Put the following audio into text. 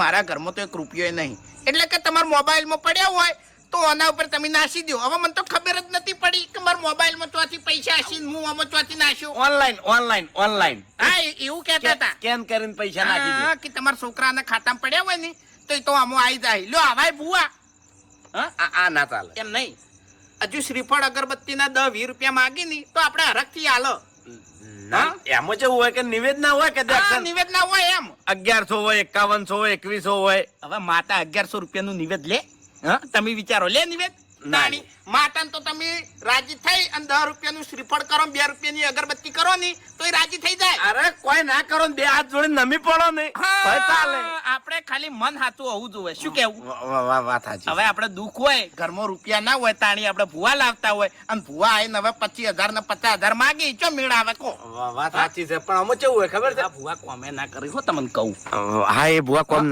મારા ઘરમાં તો 1 રૂપિયો નહીં, એટલે કે તમારા મોબાઈલમાં પડ્યા હોય તો આના ઉપર તમે નાસી દો. હવે મને તો ખબર જ નથી પડી કે મારા મોબાઈલમાં ચોથી પૈસા હશે, હું આમાં ચોથી નાખ્યો. ઓનલાઈન હા, એવું કહેતા હતા સ્કેન કરીને પૈસા નાખી દે. હા, કે તમારા છોકરાના ખાતામાં પડ્યા હોય ને તો એ તો આમાં આવી જાય. લ્યો આવાય બુઆ. આ ના ચાલે. એમ નહીં, હજુ શ્રીફળ અગરબત્તીના 10-20 રૂપિયા માગી ની તો આપણે હરખથી આલો. એમાં જેવું હોય કે નિવેદ ના હોય કે નિવેદ ના હોય એમ 1100 હોય 5100 હોય 2100 હોય. હવે માતા 1100 રૂપિયાનું નિવેદ લે. તમે વિચારો, લે નિવેદ. નાની માતાને તો તમે રાજી થઈ અને 10 રૂપિયાનું શ્રીફળ કરો, 2 રૂપિયાની અગરબત્તી કરો ની તો એ રાજી થઈ જાય. અરે કોઈ ના કરો ને 2 હાથ જોડી નમી પડો ને ચાલે. આપણે ખાલી મન હાથું હોવું જોઈએ. શું કેવું? વાત સાચી. હવે આપણે દુઃખ હોય, ઘરમાં રૂપિયા ના હોય, તાણી આપણે ભૂવા લાવતા હોય અને ભૂવા આવીને હવે 25,000 ને 50,000 માગી, ચો મેળ આવે કો? વાત સાચી છે, પણ આમાં કેવું હોય ખબર છે? ભૂવા કોમે ના કરી હો, તમને કહું. હા, એ ભૂવા કોમ